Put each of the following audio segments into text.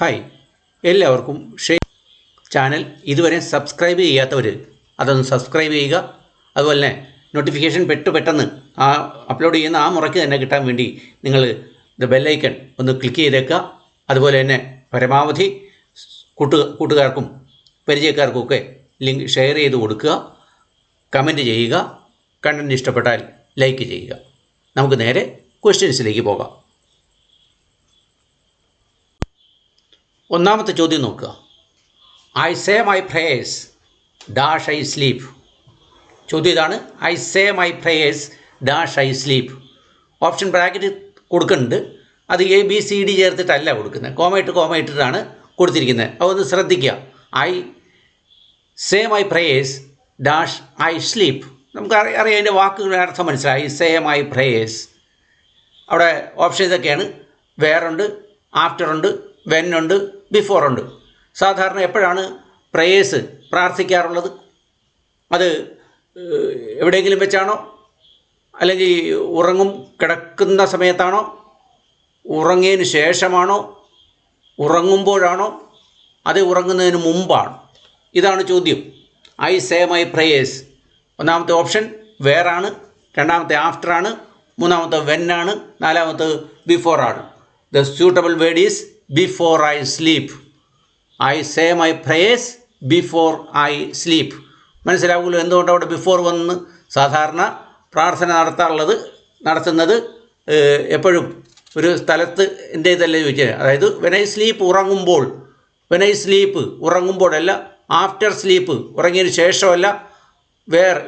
Hi, എല്ലാവർക്കും channel ഇതുവരെ subscribe ചെയ്യാത്തവർ അതൊന്ന് സബ്സ്ക്രൈബ് ചെയ്യുക. അതുപോലെ തന്നെ നോട്ടിഫിക്കേഷൻ പെട്ടെന്ന് അപ്ലോഡ് ചെയ്യുന്ന ആ മുറയ്ക്ക് തന്നെ കിട്ടാൻ വേണ്ടി നിങ്ങൾ ബെല്ലൈക്കൺ ഒന്ന് ക്ലിക്ക് ചെയ്തേക്കുക. അതുപോലെ തന്നെ പരമാവധി കൂട്ടുകാർക്കും പരിചയക്കാർക്കുമൊക്കെ ലിങ്ക് ഷെയർ ചെയ്ത് കൊടുക്കുക. കമൻറ്റ് ചെയ്യുക. കണ്ടൻറ്റ് ഇഷ്ടപ്പെട്ടാൽ ലൈക്ക് ചെയ്യുക. നമുക്ക് നേരെ ക്വസ്റ്റ്യൻസിലേക്ക് പോകാം. ഒന്നാമത്തെ ചോദ്യം നോക്കുക. I say my prayers dash I sleep. ചോദ്യം ഇതാണ്. I say my prayers dash I sleep. Option bracket കൊടുക്കുന്നുണ്ട്. അത് ABCD ചേർത്തിട്ടല്ല കൊടുക്കുന്നത്, കോമ ഇട്ടിട്ടാണ് കൊടുത്തിരിക്കുന്നത്. അതൊന്ന് ശ്രദ്ധിക്കുക. I say my prayers dash I sleep. നമുക്ക് അറിയാം അതിൻ്റെ വാക്കുകളുടെ അർത്ഥം മനസ്സിലായി. Say my prayers. അവിടെ ഓപ്ഷൻ ഇതൊക്കെയാണ്. വേറുണ്ട്, ആഫ്റ്റർ ഉണ്ട്, വെൻ ഉണ്ട്, ബിഫോർ ഉണ്ട്. സാധാരണ എപ്പോഴാണ് പ്രേയേഴ്സ് പ്രാർത്ഥിക്കാറുള്ളത്? അത് എവിടെയെങ്കിലും വെച്ചാണോ, അല്ലെങ്കിൽ കിടക്കുന്ന സമയത്താണോ, ഉറങ്ങിയതിന് ശേഷമാണോ, ഉറങ്ങുമ്പോഴാണോ, അത് ഉറങ്ങുന്നതിന് മുമ്പാണ്? ഇതാണ് ചോദ്യം. I say my prayers. ഒന്നാമത്തെ ഓപ്ഷൻ വേറാണ്, രണ്ടാമത്തെ ആഫ്റ്ററാണ്, മൂന്നാമത്തെ വെന്നാണ്, നാലാമത്തെ ബിഫോറാണ്. The suitable word is before I sleep. I say my prayers before I sleep. മനസ്സിലാവുമല്ലോ എന്തുകൊണ്ട് അവിടെ ബിഫോർ വന്ന്? സാധാരണ പ്രാർത്ഥന നടത്തുന്നത് എപ്പോഴും ഒരു സ്ഥലത്ത് എൻ്റേതല്ലേ ചോദിച്ചത്. അതായത് വെൻ ഐ സ്ലീപ്പ് ഉറങ്ങുമ്പോൾ, വെൻ ഐ സ്ലീപ്പ് ഉറങ്ങുമ്പോഴല്ല, ആഫ്റ്റർ സ്ലീപ്പ് ഉറങ്ങിയതിന് ശേഷമല്ല,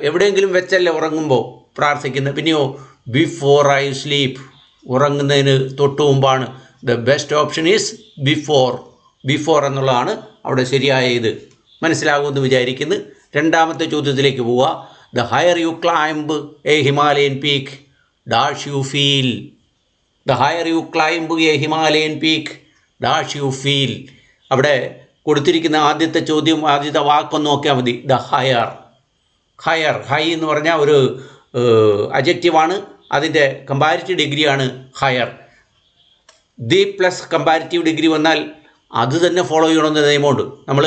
എവിടെയെങ്കിലും വെച്ചല്ലേ ഉറങ്ങുമ്പോൾ പ്രാർത്ഥിക്കുന്നത്. പിന്നെയോ ബിഫോർ ഐ സ്ലീപ്പ്, ഉറങ്ങുന്നതിന് തൊട്ട് മുമ്പാണ്. The best option is before എന്നുള്ളതാണ് അവിടെ ശരിയായ ഇത്. മനസ്സിലാകുമെന്ന് വിചാരിക്കുന്നു. രണ്ടാമത്തെ ചോദ്യത്തിലേക്ക് പോവുക. The higher you climb a Himalayan peak dash you feel. The higher you climb a Himalayan peak dash you feel. അവിടെ കൊടുത്തിരിക്കുന്ന ആദ്യത്തെ വാക്കൊന്ന് നോക്കിയാൽ മതി. The higher. ഹൈ എന്ന് പറഞ്ഞാൽ ഒരു അഡ്ജക്റ്റീവാണ്. അതിൻ്റെ കമ്പാരിറ്റീവ് ഡിഗ്രിയാണ് higher. The plus comparative degree വന്നാൽ അത് തന്നെ ഫോളോ ചെയ്യണമെന്ന് നിയമമുണ്ട്. നമ്മൾ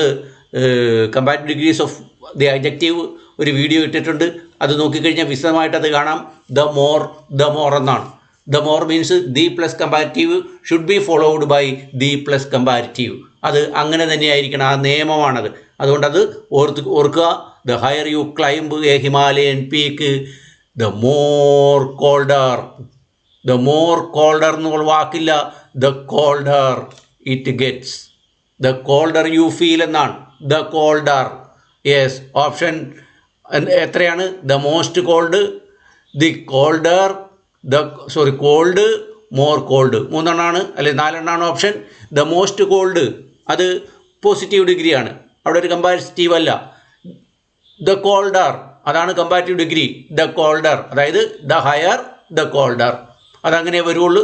comparative degrees of the adjective ഒരു വീഡിയോ ഇട്ടിട്ടുണ്ട്. അത് നോക്കിക്കഴിഞ്ഞാൽ വിശദമായിട്ടത് കാണാം. ദ മോർ എന്നാണ്. The more means the plus comparative should be followed by the plus comparative. അത് അങ്ങനെ തന്നെയായിരിക്കണം, ആ നിയമമാണത്. അതുകൊണ്ടത് ഓർക്കുക. The higher you climb a Himalayan peak the more colder. The more colder എന്നുള്ള വാക്കില്ല, the colder it gets. The colder you feel എന്നാണ്. The colder. യെസ്, ഓപ്ഷൻ എത്രയാണ്? The most cold, the colder, cold, more cold. 3 എണ്ണമാണ് അല്ലെങ്കിൽ 4 എണ്ണമാണ് option. The most cold അത് positive ഡിഗ്രിയാണ്, അവിടെ ഒരു കമ്പാരിറ്റീവ് അല്ല. ദ കോൾഡർ അതാണ് കമ്പാരിറ്റീവ് ഡിഗ്രി. ദ കോൾഡർ അതായത് ദ ഹയർ ദ കോൾഡർ. അതങ്ങനെ വരുള്ളൂ.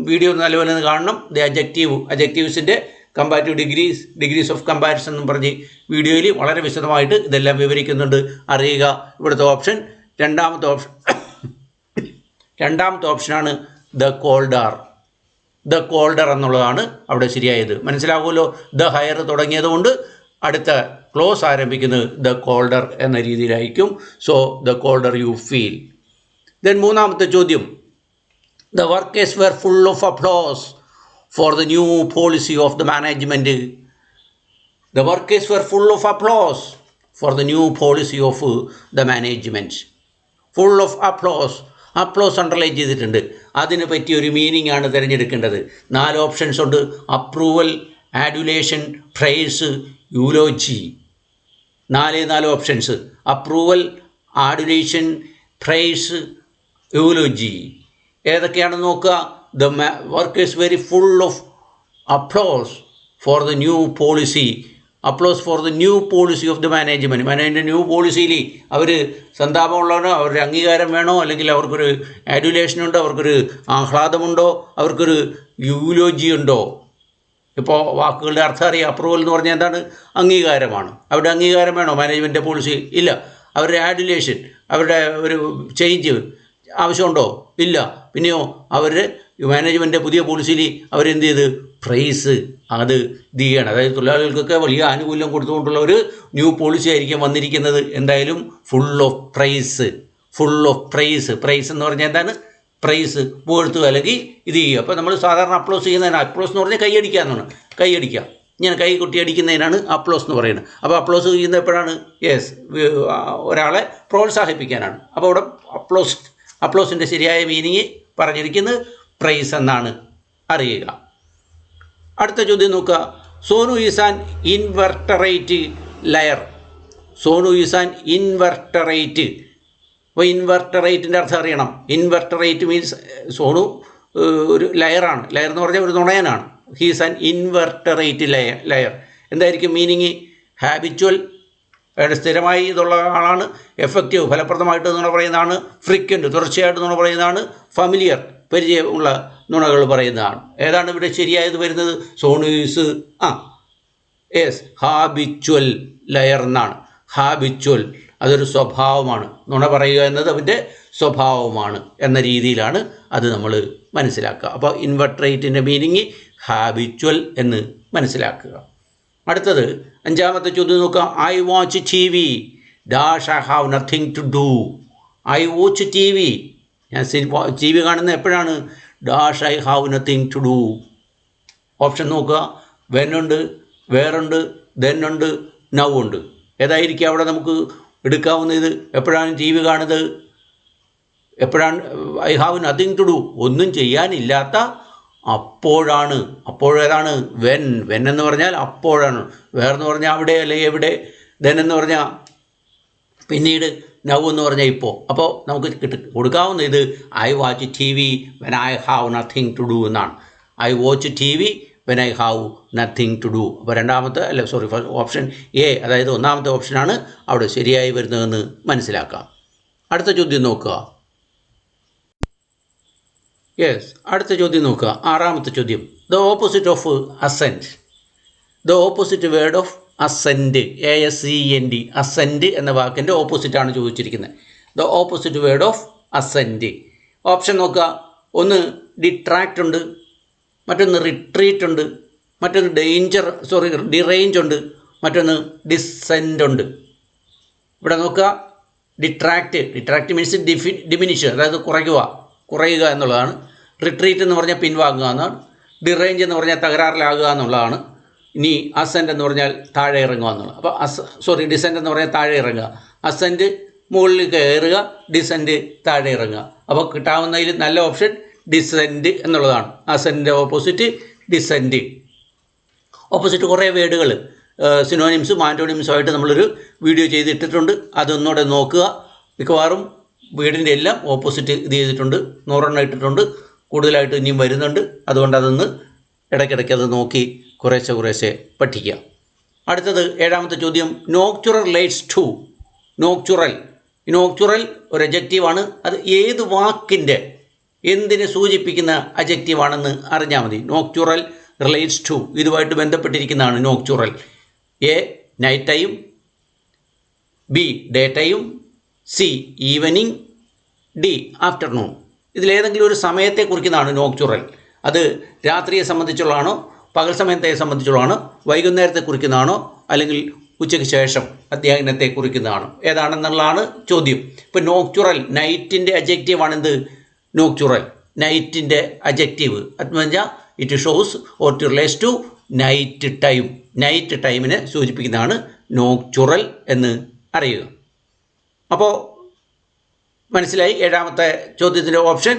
വീഡിയോ നല്ലപോലെ കാണണം. ദി അഡ്ജക്റ്റീവ്സിൻ്റെ കമ്പാരിറ്റീവ് ഡിഗ്രീസ് ഓഫ് കമ്പാരിസൺ എന്ന് പറഞ്ഞ് വീഡിയോയിൽ വളരെ വിശദമായിട്ട് ഇതെല്ലാം വിവരിക്കുന്നുണ്ട്. അറിയുക. ഇവിടുത്തെ ഓപ്ഷൻ രണ്ടാമത്തെ ഓപ്ഷനാണ് ദ കോൾഡർ എന്നുള്ളതാണ് അവിടെ ശരിയായത്. മനസ്സിലാകുമല്ലോ. ദ ഹയർ തുടങ്ങിയതുകൊണ്ട് അടുത്ത ക്ലോസ് ആരംഭിക്കുന്നത് ദ കോൾഡർ എന്ന രീതിയിലായിരിക്കും. So the colder you feel. Then മൂന്നാമത്തെ ചോദ്യം. The workers were full of applause for the new policy of the management. The workers were full of applause for the new policy of the management. Full of applause. Applause underline ചെയ്തിട്ടുണ്ട്. അതിന് പറ്റിയ ഒരു meaning ആണ് തിരഞ്ഞെടുക്കേണ്ടത്. 4 options ഉണ്ട്. Approval, adulation, praise, eulogy. 4 options. Approval, adulation, praise, eulogy. ഏതൊക്കെയാണെന്ന് നോക്കുക. The work is very full of applause for the new policy. Applause for the new policy of the management new പോളിസിയിൽ അവർ സന്താപമുള്ളവരോ, അവരുടെ അംഗീകാരം വേണോ, അല്ലെങ്കിൽ അവർക്കൊരു ആഡുലേഷനുണ്ടോ, അവർക്കൊരു ആഹ്ലാദമുണ്ടോ, അവർക്കൊരു യൂലോജി ഉണ്ടോ? ഇപ്പോൾ വാക്കുകളുടെ അർത്ഥം അറിയാം. അപ്രൂവൽ എന്ന് പറഞ്ഞാൽ എന്താണ്? അംഗീകാരമാണ്. അവരുടെ അംഗീകാരം വേണോ മാനേജ്മെൻറ്റ് പോളിസി? ഇല്ല. അവരുടെ ആഡുലേഷൻ, അവരുടെ ഒരു ചേഞ്ച് ആവശ്യമുണ്ടോ? ഇല്ല. പിന്നെയോ അവരുടെ മാനേജ്മെൻറ്റിൻ്റെ പുതിയ പോളിസിയിൽ അവരെന്ത് ചെയ്ത് പ്രൈസ് അത് ഇത് ചെയ്യണം. അതായത് തൊഴിലാളികൾക്കൊക്കെ വലിയ ആനുകൂല്യം കൊടുത്തുകൊണ്ടുള്ള ഒരു ന്യൂ പോളിസി ആയിരിക്കും വന്നിരിക്കുന്നത്. എന്തായാലും ഫുൾ ഓഫ് പ്രൈസ് പ്രൈസ് എന്ന് പറഞ്ഞാൽ എന്താണ്? പ്രൈസ് പുകഴ്ത്തുക അല്ലെങ്കിൽ ഇത് ചെയ്യുക. അപ്പോൾ നമ്മൾ സാധാരണ അപ്ലോസ് ചെയ്യുന്നതിന് അപ്ലോസ് എന്ന് പറഞ്ഞാൽ കൈയടിക്കുക എന്നാണ്. കൈയടിക്കുക, ഇങ്ങനെ കൈ കൊട്ടി അടിക്കുന്നതിനാണ് അപ്ലോസ് എന്ന് പറയുന്നത്. അപ്പോൾ അപ്ലോസ് ചെയ്യുന്നത് എപ്പോഴാണ്? യെസ്, ഒരാളെ പ്രോത്സാഹിപ്പിക്കാനാണ്. അപ്പോൾ അവിടെ അപ്ലോസിൻ്റെ ശരിയായ മീനിങ് പറഞ്ഞിരിക്കുന്നത് പ്രൈസ് എന്നാണ് അറിയുക. അടുത്ത ചോദ്യം നോക്കുക. Sonu is an inveterate liar. Sonu is an inveterate. അപ്പോൾ ഇൻവെർട്ടറേറ്റിൻ്റെ അർത്ഥം അറിയണം. ഇൻവെർട്ടറേറ്റ് മീൻസ് സോനു ഒരു ലയറാണ്. ലയർ എന്ന് പറഞ്ഞാൽ ഒരു നുണയനാണ്. He's an inveterate liar. എന്തായിരിക്കും മീനിങ്? ഹാബിച്വൽ, അയാളുടെ സ്ഥിരമായി ഇതുള്ള ആളാണ്. എഫക്റ്റീവ്, ഫലപ്രദമായിട്ട് നുണ പറയുന്നതാണ്. ഫ്രീക്വൻറ്റ്, തുടർച്ചയായിട്ട് നുണ പറയുന്നതാണ്. ഫമിലിയർ, പരിചയമുള്ള നുണകൾ പറയുന്നതാണ്. ഏതാണ് ഇവിടെ ശരിയായത് വരുന്നത്? സോനു ഈസ് ഹാബിച്വൽ ലയർ എന്നാണ്. ഹാബിച്വൽ, അതൊരു സ്വഭാവമാണ്. നുണ പറയുക എന്നത് അവൻ്റെ സ്വഭാവമാണ് എന്ന രീതിയിലാണ് അത് നമ്മൾ മനസ്സിലാക്കുക. അപ്പോൾ ഇൻവെർട്ടറേറ്റിൻ്റെ മീനിങ് ഹാബിച്വൽ എന്ന് മനസ്സിലാക്കുക. അടുത്തത് അഞ്ചാമത്തെ ചോദ്യം നോക്കുക. I watch T V dash I have nothing to do. I watch T V, ഞാൻ ടി വി കാണുന്നത് എപ്പോഴാണ്? Dash I have nothing to do. Option നോക്കുക. വെൻ ഉണ്ട്, വേറുണ്ട്, ദെൻ ഉണ്ട്, നൗ ഉണ്ട്. ഏതായിരിക്കും അവിടെ നമുക്ക് എടുക്കാവുന്നത്? എപ്പോഴാണ് ടി വി കാണുന്നത്? എപ്പോഴാണ്? I have nothing to do, ഒന്നും ചെയ്യാനില്ലാത്ത അപ്പോഴാണ്. അപ്പോഴേതാണ്? വെൻ. വെൻ എന്ന് പറഞ്ഞാൽ അപ്പോഴാണ്. വേറെന്ന് പറഞ്ഞാൽ അവിടെ അല്ലെങ്കിൽ എവിടെ. ദെൻ എന്ന് പറഞ്ഞാൽ പിന്നീട്. നൗ എന്ന് പറഞ്ഞാൽ ഇപ്പോൾ. അപ്പോൾ നമുക്ക് കൊടുക്കാവുന്ന ഇത് I watch T V when I have nothing to do എന്നാണ്. I watch T V when I have nothing to do. അപ്പോൾ ഓപ്ഷൻ എ, അതായത് ഒന്നാമത്തെ ഓപ്ഷനാണ് അവിടെ ശരിയായി വരുന്നതെന്ന് മനസ്സിലാക്കാം. അടുത്ത ചോദ്യം നോക്കുക. യെസ്, അടുത്ത ചോദ്യം നോക്കുക. ആറാമത്തെ ചോദ്യം. The opposite of assent. The opposite word of assent, ASENT, assent എന്ന വാക്കിൻ്റെ ഓപ്പോസിറ്റാണ് ചോദിച്ചിരിക്കുന്നത്. The opposite word of assent. Option നോക്കുക. ഒന്ന് ഡിട്രാക്റ്റ് ഉണ്ട്, മറ്റൊന്ന് റിട്രീറ്റ് ഉണ്ട്, മറ്റൊന്ന് ഡിറേഞ്ച് ഉണ്ട്, മറ്റൊന്ന് ഡിസെൻറ്റ് ഉണ്ട്. ഇവിടെ നോക്കുക. ഡിട്രാക്റ്റ് മീൻസ് ഡിമിനിഷ്, അതായത് കുറയുക എന്നുള്ളതാണ്. റിട്രീറ്റ് എന്ന് പറഞ്ഞാൽ പിൻവാങ്ങുക എന്നാണ്. ഡിറേഞ്ച് എന്ന് പറഞ്ഞാൽ തകരാറിലാകുക എന്നുള്ളതാണ്. ഇനി അസെൻറ്റ് എന്ന് പറഞ്ഞാൽ താഴെ ഇറങ്ങുക എന്നുള്ളത്. അപ്പോൾ ഡിസെൻറ്റ് എന്ന് പറഞ്ഞാൽ താഴെ ഇറങ്ങുക. അസെൻറ്റ് മുകളിൽ കയറുക, ഡിസെൻറ്റ് താഴെ ഇറങ്ങുക. അപ്പോൾ കിട്ടാവുന്നതിൽ നല്ല ഓപ്ഷൻ ഡിസെൻറ്റ് എന്നുള്ളതാണ്. അസെൻറ്റിൻ്റെ ഓപ്പോസിറ്റ് ഡിസെൻറ്റ്. ഓപ്പോസിറ്റ് കുറേ വേർഡുകൾ സിനോണിംസും ആൻറ്റോണിംസും ആയിട്ട് നമ്മളൊരു വീഡിയോ ചെയ്തിട്ടിട്ടുണ്ട്. അതൊന്നുകൂടെ നോക്കുക. മിക്കവാറും വീടിൻ്റെ എല്ലാം ഓപ്പോസിറ്റ് ഇത് ചെയ്തിട്ടുണ്ട്. 100 ഇട്ടിട്ടുണ്ട്. കൂടുതലായിട്ട് ഇനിയും വരുന്നുണ്ട്. അതുകൊണ്ട് അതൊന്ന് ഇടയ്ക്കിടയ്ക്ക് അത് നോക്കി കുറേശ്ശെ പഠിക്കുക. അടുത്തത് ഏഴാമത്തെ ചോദ്യം. നോക്ചുറൽ റിലേറ്റ്സ് ടു. നോക്ചുറൽ ഒരു അഡ്ജക്റ്റീവാണ്. അത് ഏത് വാക്കിൻ്റെ എന്തിനെ സൂചിപ്പിക്കുന്ന അഡ്ജക്റ്റീവാണെന്ന് അറിഞ്ഞാൽ മതി. നോക്ചുറൽ റിലേറ്റ്സ് ടു, ഇതുമായിട്ട് ബന്ധപ്പെട്ടിരിക്കുന്നതാണ് nocturnal. A night time, B day time, C evening, D afternoon. ഇതിലേതെങ്കിലും ഒരു സമയത്തെ കുറിക്കുന്നതാണ് നോക്ചുറൽ. അത് രാത്രിയെ സംബന്ധിച്ചുള്ളതാണോ, പകൽ സമയത്തെ സംബന്ധിച്ചുള്ളതാണോ, വൈകുന്നേരത്തെ കുറിക്കുന്നതാണോ, അല്ലെങ്കിൽ ഉച്ചയ്ക്ക് ശേഷം അധ്യയനത്തെ കുറിക്കുന്നതാണോ, ഏതാണെന്നുള്ളതാണ് ചോദ്യം. ഇപ്പോൾ നോക്ചുറൽ നൈറ്റിൻ്റെ അഡ്ജക്റ്റീവാണെന്ത്? നോക്ചുറൽ നൈറ്റിൻ്റെ അഡ്ജക്റ്റീവ്. എന്ന് പറഞ്ഞാൽ it shows or it relates to night time. Night ടൈമിനെ സൂചിപ്പിക്കുന്നതാണ് നോക്ചുറൽ എന്ന് അറിയുക. അപ്പോൾ മനസ്സിലായി. ഏഴാമത്തെ ചോദ്യത്തിൻ്റെ ഓപ്ഷൻ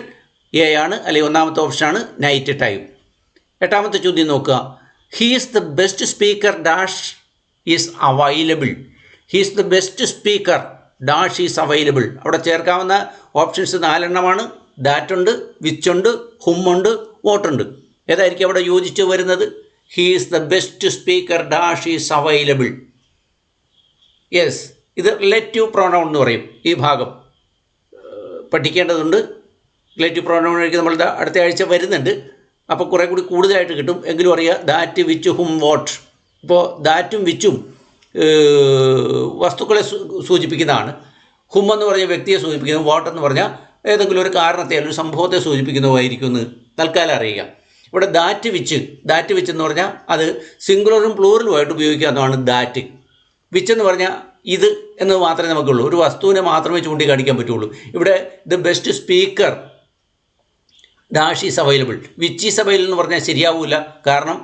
എ ആണ്, അല്ലെങ്കിൽ ഒന്നാമത്തെ ഓപ്ഷനാണ് നൈറ്റ് ടൈം. എട്ടാമത്തെ ചോദ്യം നോക്കുക. He is the best speaker dash is available. He is the best speaker dash is available. അവിടെ ചേർക്കാവുന്ന ഓപ്ഷൻസ് 4 എണ്ണമാണ്. ദാറ്റ് ഉണ്ട്, വിച്ച് ഉണ്ട്, ഹും ഉണ്ട്, വോട്ട് ഉണ്ട്. ഏതായിരിക്കും അവിടെ യോജിച്ച് വരുന്നത്? He is the best speaker dash is available. Yes, ഇത് റിലേറ്റീവ് പ്രൊനൗൺ എന്ന് പറയും. ഈ ഭാഗം പഠിക്കേണ്ടതുണ്ട്. റിലേറ്റീവ് പ്രൊനൗണിലേക്ക് നമ്മൾ അടുത്ത ആഴ്ച വരുന്നുണ്ട്. അപ്പോൾ കുറേ കൂടി കൂടുതലായിട്ട് കിട്ടും. എങ്കിലും അറിയാം ദാറ്റ്, വിച്ച്, ഹും, വോട്ട്. ഇപ്പോൾ ദാറ്റും വിച്ചും വസ്തുക്കളെ സൂചിപ്പിക്കുന്നതാണ്. ഹും എന്ന് പറഞ്ഞ വ്യക്തിയെ സൂചിപ്പിക്കുന്നു. വോട്ട് എന്ന് പറഞ്ഞാൽ ഏതെങ്കിലും ഒരു കാരണത്തെ അല്ലെങ്കിൽ ഒരു സംഭവത്തെ സൂചിപ്പിക്കുന്നതായിരിക്കും എന്ന് തൽക്കാലം അറിയുക. ഇവിടെ ദാറ്റ് വിച്ച് എന്ന് പറഞ്ഞാൽ അത് സിംഗുലറും പ്ലൂറലുമായിട്ട് ഉപയോഗിക്കാവുന്നതാണ് ദാറ്റ്. വിച്ച് എന്ന് പറഞ്ഞാൽ ഇത് എന്ന് മാത്രമേ നമുക്കുള്ളൂ. ഒരു വസ്തുവിനെ മാത്രമേ ചൂണ്ടിക്കാണിക്കാൻ പറ്റുള്ളൂ. ഇവിടെ the best speaker dash is available. Which is available എന്ന് പറഞ്ഞാൽ ശരിയാവില്ല. കാരണം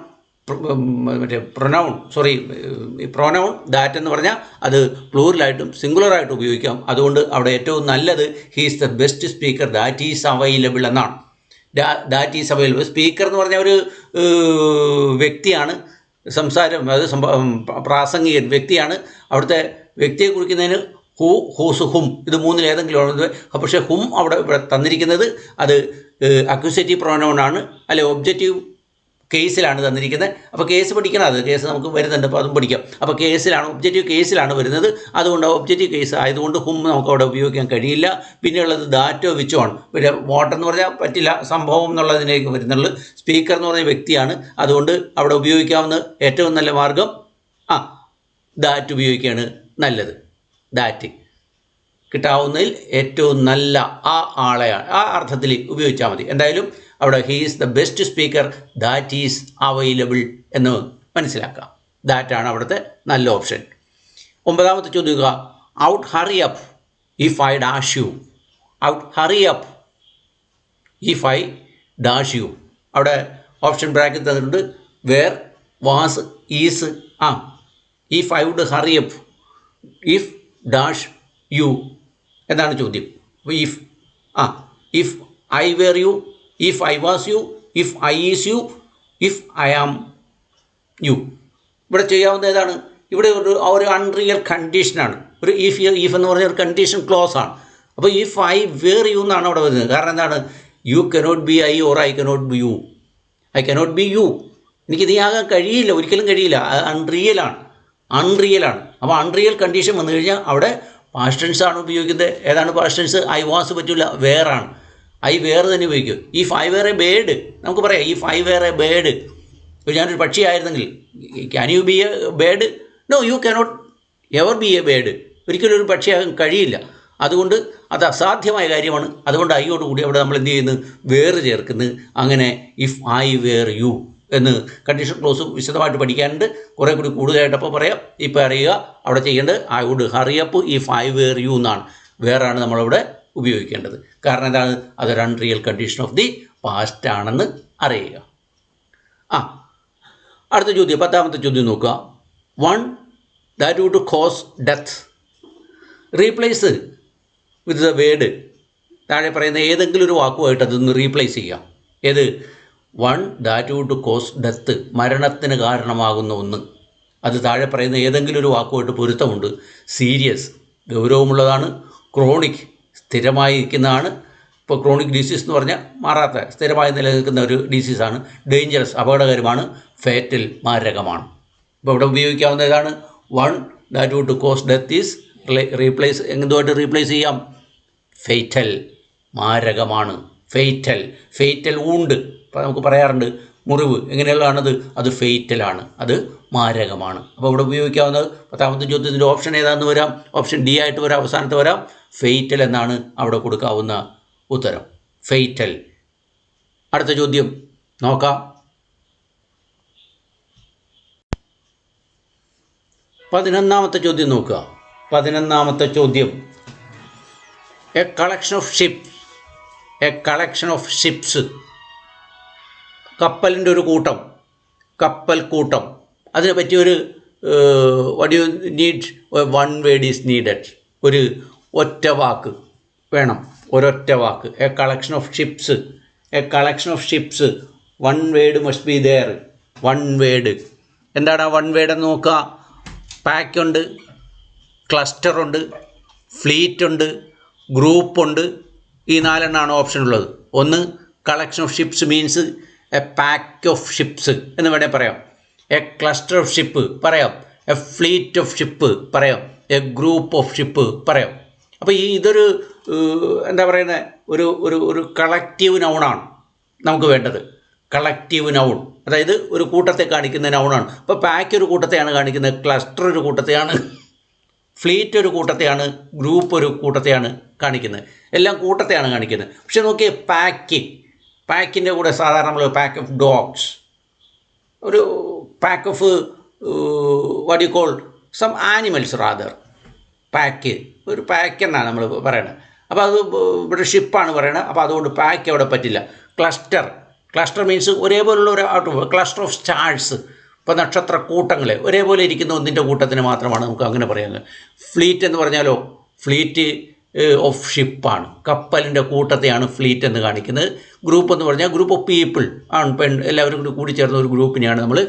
പ്രൊനൗൺ ദാറ്റ് എന്ന് പറഞ്ഞാൽ അത് പ്ലൂറലായിട്ടും സിംഗുലറായിട്ടും ഉപയോഗിക്കാം. അതുകൊണ്ട് അവിടെ ഏറ്റവും നല്ലത് he's the best speaker that is available എന്നാണ്. That is available. സ്പീക്കർ എന്ന് പറഞ്ഞാൽ ഒരു വ്യക്തിയാണ്, സംസാരം അത് പ്രാസംഗികൻ വ്യക്തിയാണ്. അവിടുത്തെ വ്യക്തിയെ കുറിക്കുന്നതിന് ഹൂസ് ഹും ഇത് മൂന്നിലേതെങ്കിലും. പക്ഷേ ഹും ഇവിടെ തന്നിരിക്കുന്നത് അത് അക്യൂസേറ്റീവ് പ്രൊനൗൺ ആണ്, അല്ലെ ഒബ്ജക്റ്റീവ് കേസിലാണ് തന്നിരിക്കുന്നത്. അപ്പോൾ കേസ് പഠിക്കണം. അത് കേസ് നമുക്ക് വരുന്നുണ്ട്, അപ്പോൾ അതും പഠിക്കാം. അപ്പോൾ കേസിലാണ്, ഒബ്ജക്റ്റീവ് കേസിലാണ് വരുന്നത്. അതുകൊണ്ട് ഒബ്ജക്റ്റീവ് കേസ് ആയതുകൊണ്ട് ഹും നമുക്ക് അവിടെ ഉപയോഗിക്കാൻ കഴിയില്ല. പിന്നെയുള്ളത് ദാറ്റോ വിച്ചോ ആണ്. പിന്നെ വാട്ടർ എന്ന് പറഞ്ഞാൽ പറ്റില്ല, സംഭവം എന്നുള്ളതിലേക്ക് വരുന്നുള്ളൂ. സ്പീക്കർ എന്ന് പറഞ്ഞ വ്യക്തിയാണ്. അതുകൊണ്ട് അവിടെ ഉപയോഗിക്കാവുന്ന ഏറ്റവും നല്ല മാർഗം ദാറ്റ് ഉപയോഗിക്കുകയാണ് നല്ലത്. ദാറ്റ് കിട്ടാവുന്നതിൽ ഏറ്റവും നല്ല ആളെയാണ്, ആ അർത്ഥത്തിൽ ഉപയോഗിച്ചാൽ മതി. എന്തായാലും അവിടെ he is the best speaker that is available എന്ന് മനസ്സിലാക്കാം. ദാറ്റാണ് അവിടുത്തെ നല്ല ഓപ്ഷൻ. 9ാമത്തെ ചോദ്യം, out hurry up if I dash you. Out hurry up if I dash you. അവിടെ ഓപ്ഷൻ ബ്രാക്കറ്റ് തന്നിട്ടുണ്ട്. Were, was, is. If I would hurry up if dash you എന്നാണ് ചോദ്യം. അപ്പോൾ if I were you, if I was you, if I is you, if I am you. ഇവിടെ ചെയ്യാവുന്ന ഏതാണ്? ഇവിടെ ഒരു അൺറിയൽ കണ്ടീഷനാണ്. ഒരു ഇഫ് എന്ന് പറഞ്ഞ ഒരു കണ്ടീഷൻ ക്ലോസ് ആണ്. അപ്പോൾ ഇഫ് ഐ വെർ യു എന്നാണ് അവിടെ വരുന്നത്. കാരണം എന്താണ്? You cannot be I or I cannot be you. I cannot be you. എനിക്ക് നീയാകാൻ കഴിയില്ല, ഒരിക്കലും കഴിയില്ല. അൺറിയലാണ്. അപ്പോൾ അൺറിയൽ കണ്ടീഷൻ വന്നു കഴിഞ്ഞാൽ അവിടെ പാസ്റ്റ് ടെൻസ് ആണ് ഉപയോഗിക്കുന്നത്. ഏതാണ് പാസ്റ്റ് ടെൻസ്? ഐ വാസ് പറ്റില്ല, വേറാണ്. ഐ വേർ തന്നെ ഉപയോഗിക്കും. If I were a bird നമുക്ക് പറയാം. If I were a bird, ഇപ്പോൾ ഞാനൊരു പക്ഷിയായിരുന്നെങ്കിൽ, can you be a bird? No, you cannot ever be a bird. ഒരിക്കലും ഒരു പക്ഷിയാകാൻ കഴിയില്ല. അതുകൊണ്ട് അത് അസാധ്യമായ കാര്യമാണ്. അതുകൊണ്ട് ഐയോട് കൂടി അവിടെ നമ്മൾ എന്ത് ചെയ്യുന്നു? വേറ് ചേർക്കുന്നു. അങ്ങനെ ഇഫ് ഐ വേർ യു എന്ന് കണ്ടീഷൻ ക്ലോസ് വിശദമായിട്ട് പഠിക്കാനുണ്ട്. കുറേ കൂടി കൂടുതലായിട്ട് അപ്പോൾ പറയാം. ഇപ്പോൾ അറിയുക അവിടെ ചെയ്യേണ്ടത് I would hurry up if I were you എന്നാണ്. വേറാണ് നമ്മളവിടെ ഉപയോഗിക്കേണ്ടത്. കാരണം എന്താണ്? അതൊരു unreal condition of the past ആണെന്ന് അറിയുക. അടുത്ത ചോദ്യം, 10ാമത്തെ ചോദ്യം നോക്കുക. One that would cause death. Replace with the word. താഴെ പറയുന്ന ഏതെങ്കിലും ഒരു വാക്കുമായിട്ട് അതൊന്ന് റീപ്ലേസ് ചെയ്യാം. ഏത്? One that would cause death, മരണത്തിന് കാരണമാകുന്ന ഒന്ന്. അത് താഴെ പറയുന്ന ഏതെങ്കിലും ഒരു വാക്കുമായിട്ട് പൊരുത്തമുണ്ട്. സീരിയസ്, ഗൗരവമുള്ളതാണ്. ക്രോണിക്, സ്ഥിരമായി ഇരിക്കുന്നതാണ്. ഇപ്പോൾ ക്രോണിക് ഡിസീസ് എന്ന് പറഞ്ഞാൽ മാറാത്ത സ്ഥിരമായി നിലനിൽക്കുന്ന ഒരു ഡിസീസാണ്. ഡേഞ്ചറസ്, അപകടകരമാണ്. ഫേറ്റൽ, മാരകമാണ്. ഇപ്പോൾ ഇവിടെ ഉപയോഗിക്കാവുന്ന ഏതാണ്? One that would cause death is replace. എന്തുമായിട്ട് റീപ്ലേസ് ചെയ്യാം? ഫേറ്റൽ, മാരകമാണ്. Fatal wound. ഇപ്പോൾ നമുക്ക് പറയാറുണ്ട് മുറിവ് എങ്ങനെയുള്ളതാണത്? അത് ഫേറ്റലാണ്, അത് മാരകമാണ്. അപ്പോൾ ഇവിടെ ഉപയോഗിക്കാവുന്നത് 10ാമത്തെ ചോദ്യത്തിൻ്റെ ഓപ്ഷൻ ഏതാണെന്ന് വരാം? ഓപ്ഷൻ ഡി ആയിട്ട് വരാം, അവസാനത്ത് വരാം. ഫേറ്റൽ എന്നാണ് അവിടെ കൊടുക്കാവുന്ന ഉത്തരം. ഫേറ്റൽ. അടുത്ത ചോദ്യം നോക്കാം. 11ാമത്തെ ചോദ്യം നോക്കുക. 11ാമത്തെ ചോദ്യം, എ കളക്ഷൻ ഓഫ് ഷിപ്സ്. കപ്പലിൻ്റെ ഒരു കൂട്ടം, കപ്പൽക്കൂട്ടം. അതിനെ പറ്റിയൊരു what you need? One word is needed. ഒരു ഒറ്റ വാക്ക് വേണം, ഒരൊറ്റ വാക്ക്. A collection of ships. One word must be there. One word. എന്താണ് ആ വൺ വേർഡ് എന്ന് നോക്കുക. പാക്കുണ്ട്, ക്ലസ്റ്ററുണ്ട്, ഫ്ലീറ്റുണ്ട്, ഗ്രൂപ്പുണ്ട്. ഈ 4 ഓപ്ഷൻ ഉള്ളത്. ഒന്ന്, collection of ships means a pack of ships എന്ന് വേണേൽ പറയാം. എ ക്ലസ്റ്റർ ഓഫ് ഷിപ്പ് പറയാം. എ ഫ്ലീറ്റ് ഓഫ് ഷിപ്പ് പറയാം. എ ഗ്രൂപ്പ് ഓഫ് ഷിപ്പ് പറയാം. അപ്പോൾ ഇതൊരു എന്താ പറയുന്നത്, ഒരു കളക്റ്റീവ് നൗണാണ് നമുക്ക് വേണ്ടത്. കളക്റ്റീവ് നൗൺ, അതായത് ഒരു കൂട്ടത്തെ കാണിക്കുന്ന നൗണാണ്. അപ്പോൾ പാക്ക് ഒരു കൂട്ടത്തെയാണ് കാണിക്കുന്നത്, ക്ലസ്റ്റർ ഒരു കൂട്ടത്തെയാണ്, ഫ്ലീറ്റ് ഒരു കൂട്ടത്തെയാണ്, ഗ്രൂപ്പ് ഒരു കൂട്ടത്തെയാണ് കാണിക്കുന്നത്. എല്ലാം കൂട്ടത്തെയാണ് കാണിക്കുന്നത്. പക്ഷെ നോക്കിയേ, പാക്കിൻ്റെ കൂടെ സാധാരണ നമ്മൾ പാക്ക് ഓഫ് ഡോഗ്സ്, ഒരു pack of what you call some animals rather, pack, ഒരു പാക്ക് എന്നാണ് നമ്മൾ പറയണത്. അപ്പോൾ അത് ഇവിടെ ഷിപ്പാണ് പറയണത്. അപ്പോൾ അതുകൊണ്ട് പാക്ക് അവിടെ പറ്റില്ല. ക്ലസ്റ്റർ മീൻസ് ഒരേപോലുള്ള ഒരു ക്ലസ്റ്റർ ഓഫ് സ്റ്റാർസ്, ഇപ്പോൾ നക്ഷത്ര കൂട്ടങ്ങൾ ഒരേപോലെ ഇരിക്കുന്ന ഒന്നിൻ്റെ കൂട്ടത്തിന് മാത്രമാണ് നമുക്ക് അങ്ങനെ പറയുന്നത്. ഫ്ലീറ്റ് എന്ന് പറഞ്ഞാലോ, ഫ്ലീറ്റ് ഓഫ് ഷിപ്പാണ്, കപ്പലിൻ്റെ കൂട്ടത്തെയാണ് ഫ്ലീറ്റ് എന്ന് കാണിക്കുന്നത്. ഗ്രൂപ്പ് എന്ന് പറഞ്ഞാൽ ഗ്രൂപ്പ് ഓഫ് പീപ്പിൾ, ആൺ പെൺ എല്ലാവരും കൂടി ചേർന്ന ഒരു ഗ്രൂപ്പിനെയാണ് നമ്മൾ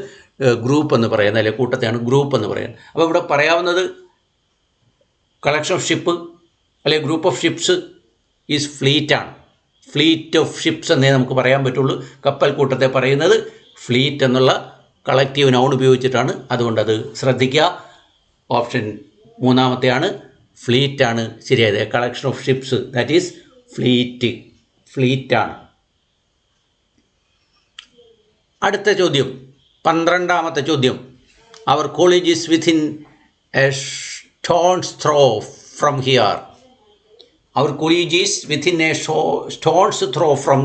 ഗ്രൂപ്പ് എന്ന് പറയുന്നത്, അല്ലെങ്കിൽ കൂട്ടത്തെയാണ് ഗ്രൂപ്പ് എന്ന് പറയുന്നത്. അപ്പോൾ ഇവിടെ പറയാവുന്നത് കളക്ഷൻ ഓഫ് ഷിപ്പ് അല്ലെങ്കിൽ ഗ്രൂപ്പ് ഓഫ് ഷിപ്സ് ഈസ് ഫ്ലീറ്റാണ്. ഫ്ലീറ്റ് ഓഫ് ഷിപ്സ് എന്നേ നമുക്ക് പറയാൻ പറ്റുള്ളൂ. കപ്പൽ കൂട്ടത്തെ പറയുന്നത് ഫ്ലീറ്റ് എന്നുള്ള കളക്റ്റീവ് നൗൺ ഉപയോഗിച്ചിട്ടാണ്. അതുകൊണ്ടത് ശ്രദ്ധിക്കുക. ഓപ്ഷൻ മൂന്നാമത്തെയാണ്, ഫ്ലീറ്റാണ് ശരിയായത്. Collection of ships, that is ഫ്ലീറ്റാണ്. അടുത്ത ചോദ്യം, 12ാമത്തെ ചോദ്യം. Our college is within a stone's throw from here. Our college is within a stone's throw from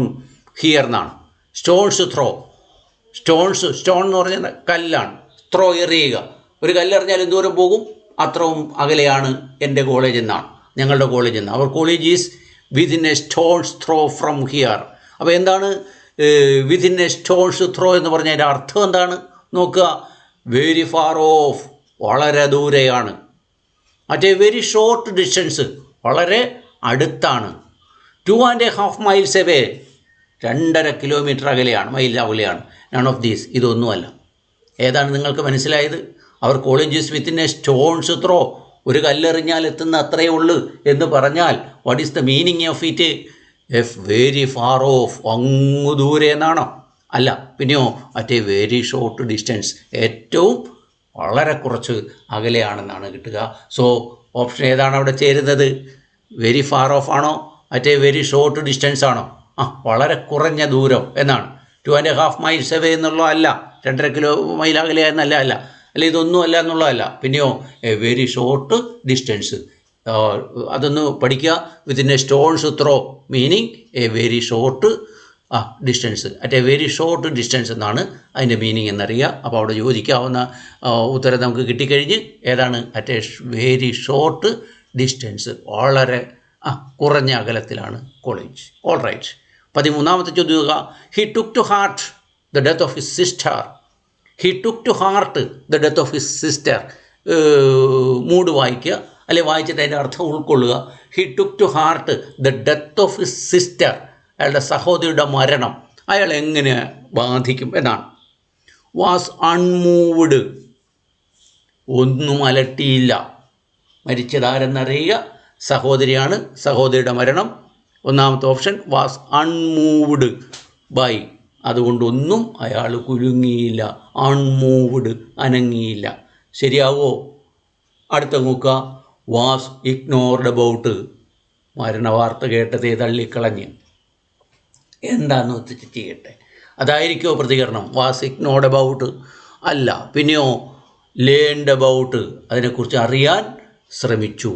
here എന്നാണ്. സ്റ്റോൺ എന്ന് പറഞ്ഞാൽ കല്ലാണ്. ത്രോ, എറിയുക. ഒരു കല്ലെറിഞ്ഞാൽ എന്തോരം പോകും, അത്രയും അകലെയാണ് എൻ്റെ കോളേജ് എന്നാണ്, ഞങ്ങളുടെ കോളേജ് എന്ന്. Our college is within a stone's throw from here. അപ്പോൾ എന്താണ് വിത്തിൻ എ സ്റ്റോൺസ് ത്രോ എന്ന് പറഞ്ഞാൽ അതിൻ്റെ അർത്ഥം എന്താണ് നോക്കുക. വെരി ഫാർ ഓഫ്, വളരെ ദൂരെയാണ്. മറ്റേ വെരി ഷോർട്ട് ഡിസ്റ്റൻസ്, വളരെ അടുത്താണ്. 2.5 miles അവേ, 2.5 kilometer അകലെയാണ്, മൈൽ അകലെയാണ്. നൺ ഓഫ് ദീസ്, ഇതൊന്നുമല്ല. ഏതാണ് നിങ്ങൾക്ക് മനസ്സിലായത്? Our college's within a stone's throw, ഒരു കല്ലെറിഞ്ഞാൽ എത്തുന്ന അത്രയേ ഉള്ളൂ എന്ന് പറഞ്ഞാൽ what is the meaning of it? F very far off, അങ്ങ് ദൂരെ എന്നാണോ? അല്ല, പിന്നെയോ at a very short distance, ഏറ്റവും വളരെ കുറച്ച് അകലെയാണെന്നാണ് കിട്ടുക. സോ ഓപ്ഷൻ ഏതാണ് അവിടെ ചേരുന്നത്? വെരി ഫാർ ഓഫ് ആണോ, at a very short distance ആണോ? വളരെ കുറഞ്ഞ ദൂരം എന്നാണ്. 2.5 miles അവേ എന്നുള്ളതല്ല, 2.5 മൈൽ അകലെ എന്നല്ല, അല്ല ഇതൊന്നും അല്ല എന്നുള്ളതല്ല. പിന്നെയോ എ വെരി ഷോർട്ട് ഡിസ്റ്റൻസ്, അതൊന്ന് പഠിക്കുക. Within a stone's throw meaning A very short distance, at a very short distance എന്നാണ് അതിൻ്റെ മീനിങ് എന്നറിയുക. അപ്പോൾ അവിടെ യോജിക്കാവുന്ന ഉത്തരം നമുക്ക് കിട്ടിക്കഴിഞ്ഞ്. ഏതാണ്? At a very short distance, വളരെ കുറഞ്ഞ അകലത്തിലാണ് കോളേജ്. All right. 13ാമത്തെ ചോദ്യം. He took to heart the death of his sister. He took to heart the death of his sister. Mood വായിക്കുക, അല്ലെ വായിച്ചിട്ട് അതിൻ്റെ അർത്ഥം ഉൾക്കൊള്ളുക. He took to heart the death of his sister, അയാളുടെ സഹോദരിയുടെ മരണം അയാൾ എങ്ങനെ ബാധിക്കും എന്നാണ്. വാസ് അൺമൂവ്ഡ്, ഒന്നും അലട്ടിയില്ല. മരിച്ചതാരെന്നറിയുക, സഹോദരിയാണ്. സഹോദരിയുടെ മരണം. ഒന്നാമത്തെ ഓപ്ഷൻ വാസ് അൺമൂവ്ഡ് ബൈ, അതുകൊണ്ടൊന്നും അയാൾ കുലുങ്ങിയില്ല. അൺമൂവ്ഡ്, അനങ്ങിയില്ല. ശരിയാവോ? അടുത്ത നോക്കുക. വാസ് ഇഗ്നോർഡ് അബൌട്ട്, മരണവാർത്ത കേട്ടതേ തള്ളിക്കളഞ്ഞ്. എന്താണെന്ന് വെച്ചിട്ട് ചെയ്യട്ടെ, അതായിരിക്കുമോ പ്രതികരണം? വാസ് ഇഗ്നോർഡ് അബൌട്ട് അല്ല, പിന്നെയോ ലേൺഡ് അബൌട്ട്, അതിനെക്കുറിച്ച് അറിയാൻ ശ്രമിച്ചു.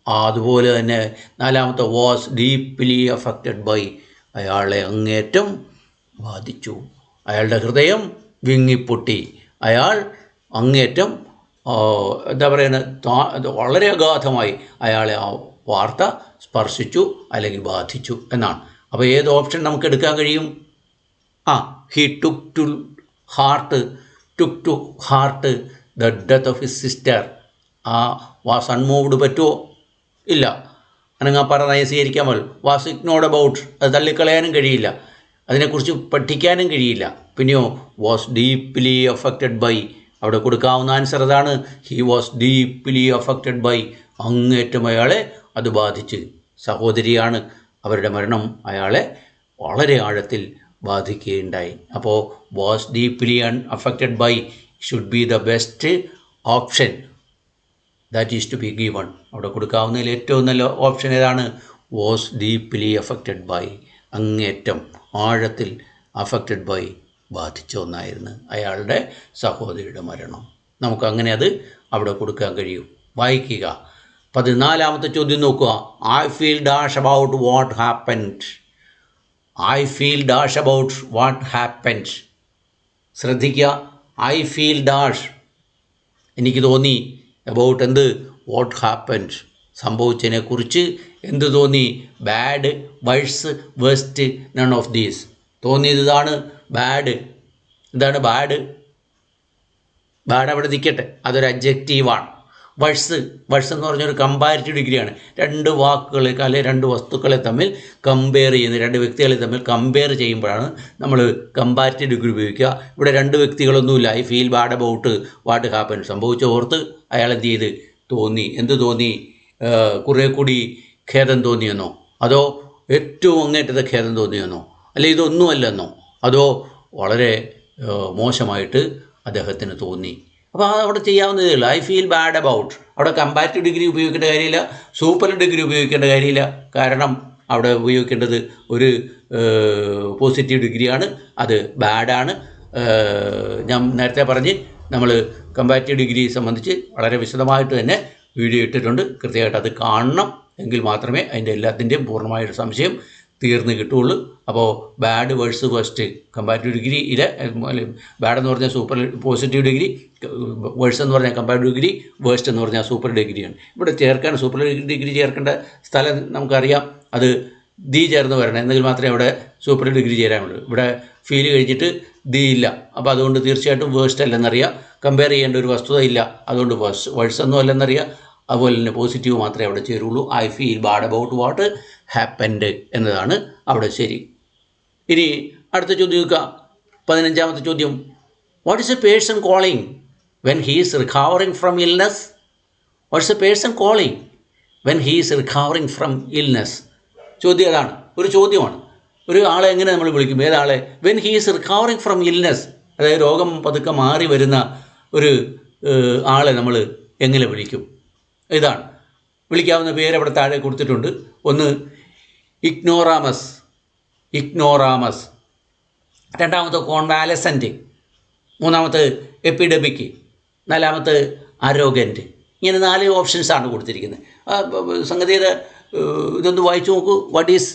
അതുപോലെ തന്നെ 4ാമത്തെ വാസ് ഡീപ്ലി അഫക്റ്റഡ് ബൈ, അയാളെ അങ്ങേറ്റം ബാധിച്ചു. അയാളുടെ ഹൃദയം വിങ്ങിപ്പൊട്ടി. അയാൾ അങ്ങേറ്റം എന്താ പറയുന്നത്, വളരെ അഗാധമായി അയാളെ ആ വാർത്ത സ്പർശിച്ചു അല്ലെങ്കിൽ ബാധിച്ചു എന്നാണ്. അപ്പോൾ ഏത് ഓപ്ഷൻ നമുക്ക് എടുക്കാൻ കഴിയും? He took to heart the death of his sister. Was unmoved പറ്റുമോ? ഇല്ല. അനങ്ങാപ്പാറ നയം സ്വീകരിക്കാൻ പറ്റും. വാസ് ഇഗ്നോർഡ് അബൌട്ട്, അത് തള്ളിക്കളയാനും കഴിയില്ല, അതിനെക്കുറിച്ച് പഠിക്കാനും കഴിയില്ല. പിന്നെയോ വാസ് ഡീപ്ലി അഫക്റ്റഡ് ബൈ, അവിടെ കൊടുക്കാവുന്ന ആൻസർ അതാണ്. He was deeply affected by, അങ്ങേറ്റം അയാളെ അത് ബാധിച്ച്. സഹോദരിയാണ്, അവരുടെ മരണം അയാളെ വളരെ ആഴത്തിൽ ബാധിക്കുകയുണ്ടായി. അപ്പോൾ was deeply affected by should be the best option that is to be given. അവിടെ കൊടുക്കാവുന്നതിൽ ഏറ്റവും നല്ല ഓപ്ഷൻ ഏതാണ്? വാസ് ഡീപ്ലി അഫക്റ്റഡ് ബൈ, അങ്ങേറ്റം ആഴത്തിൽ അഫക്റ്റഡ് ബൈ, ബാധിച്ച ഒന്നായിരുന്നു അയാളുടെ സഹോദരിയുടെ മരണം. നമുക്കങ്ങനെ അത് അവിടെ കൊടുക്കാൻ കഴിയും. വായിക്കുക. 14ാമത്തെ ചോദ്യം നോക്കുക. I feel dash about what happened. I feel dash about what happened. ശ്രദ്ധിക്കുക, ഐ ഫീൽ ഡാഷ്, എനിക്ക് തോന്നി, അബൌട്ട് എന്ത്, വാട്ട് ഹാപ്പൻഡ്, സംഭവിച്ചതിനെക്കുറിച്ച് എന്ത് തോന്നി, bad, worse, worst, none of these. തോന്നിയത് ഇതാണ്, ബാഡ്. എന്താണ് ബാഡ്? ബാഡ് അവിടെ നിൽക്കട്ടെ, അതൊരു അഡ്ജക്റ്റീവാണ്. വേഴ്സ് എന്ന് പറഞ്ഞൊരു കമ്പാരിറ്റീവ് ഡിഗ്രിയാണ്. രണ്ട് വാക്കുകളെ അല്ലെങ്കിൽ രണ്ട് വസ്തുക്കളെ തമ്മിൽ കമ്പയർ ചെയ്യുന്ന, രണ്ട് വ്യക്തികളെ തമ്മിൽ കമ്പയർ ചെയ്യുമ്പോഴാണ് നമ്മൾ കമ്പാരിറ്റീവ് ഡിഗ്രി ഉപയോഗിക്കുക. ഇവിടെ രണ്ട് വ്യക്തികളൊന്നുമില്ല. I feel bad about what happen, സംഭവിച്ച ഓർത്ത് അയാൾ എന്ത് ചെയ്ത്, തോന്നി. എന്ത് തോന്നി? കുറേ കൂടി ഖേദം തോന്നിയെന്നോ, അതോ ഏറ്റവും അങ്ങേറ്റത്തെ ഖേദം തോന്നിയെന്നോ, അല്ലെ ഇതൊന്നുമല്ലെന്നോ, അതോ വളരെ മോശമായിട്ട് അദ്ദേഹത്തിന് തോന്നി. അപ്പോൾ അവിടെ ചെയ്യാവുന്നതേ ഉള്ളൂ. I feel bad about. അവിടെ കമ്പാരിറ്റീവ് ഡിഗ്രി ഉപയോഗിക്കേണ്ട കാര്യമില്ല, സൂപ്പർ ഡിഗ്രി ഉപയോഗിക്കേണ്ട കാര്യമില്ല. കാരണം അവിടെ ഉപയോഗിക്കേണ്ടത് ഒരു പോസിറ്റീവ് ഡിഗ്രിയാണ്, അത് ബാഡാണ്. ഞാൻ നേരത്തെ പറഞ്ഞ് നമ്മൾ കമ്പാരിറ്റീവ് ഡിഗ്രി സംബന്ധിച്ച് വളരെ വിശദമായിട്ട് തന്നെ വീഡിയോ ഇട്ടിട്ടുണ്ട്. കൃത്യമായിട്ട് അത് കാണണം, എങ്കിൽ മാത്രമേ അതിൻ്റെ എല്ലാത്തിൻ്റെയും പൂർണ്ണമായൊരു സംശയം തീർന്ന് കിട്ടുകയുള്ളൂ. അപ്പോൾ ബാഡ് വേഴ്സ് വേസ്റ്റ് കമ്പാരിറ്റീവ് ഡിഗ്രിയിൽ ബാഡ് എന്ന് പറഞ്ഞാൽ സൂപ്പർ പോസിറ്റീവ് ഡിഗ്രി, വേഴ്സ് എന്ന് പറഞ്ഞാൽ കമ്പാരിറ്റീവ് ഡിഗ്രി, വേസ്റ്റ് എന്ന് പറഞ്ഞാൽ സൂപ്പർ ഡിഗ്രിയാണ്. ഇവിടെ ചേർക്കാൻ സൂപ്പർ ഡിഗ്രി ചേർക്കേണ്ട സ്ഥലം നമുക്കറിയാം, അത് ദി ചേർന്ന് വരണം, എന്നെങ്കിൽ മാത്രമേ അവിടെ സൂപ്പർ ഡിഗ്രി ചേരാനുള്ളൂ. ഇവിടെ ഫീൽ കഴിഞ്ഞിട്ട് ദി ഇല്ല, അപ്പോൾ അതുകൊണ്ട് തീർച്ചയായിട്ടും വേസ്റ്റ് അല്ലെന്നറിയാം. കമ്പയർ ചെയ്യേണ്ട ഒരു വസ്തുത ഇല്ല, അതുകൊണ്ട് വേഴ്സ് ഒന്നും അല്ലെന്നറിയാം. അതുപോലെ തന്നെ പോസിറ്റീവ് മാത്രമേ അവിടെ ചേരുള്ളൂ. I feel bad about what happened എന്നതാണ് അവിടെ ശരി. ഇനി അടുത്ത ചോദ്യം നോക്കുക, 15ാമത്തെ ചോദ്യം. What is a person calling when he is recovering from illness? What is a person calling when he is recovering from illness? ചോദ്യം അതാണ്, ഒരു ചോദ്യമാണ്. ഒരു ആളെ എങ്ങനെ നമ്മൾ വിളിക്കും? ഏതാളെ? When he is recovering from illness, അതായത് രോഗം പതുക്കെ മാറി വരുന്ന ഒരു ആളെ നമ്മൾ എങ്ങനെ വിളിക്കും? ഇതാണ് വിളിക്കാവുന്ന പേര് അവിടെ താഴെ കൊടുത്തിട്ടുണ്ട്. ഒന്ന് ഇഗ്നോറാമസ്, രണ്ടാമത്തെ കോൺവാലസൻറ്റ്, മൂന്നാമത്തെ എപ്പിഡമിക്, നാലാമത്തെ അരോഗൻറ്റ്. ഇങ്ങനെ 4 ഓപ്ഷൻസാണ് കൊടുത്തിരിക്കുന്നത്. സംഗതിയുടെ ഇതൊന്ന് വായിച്ചു നോക്കൂ. What is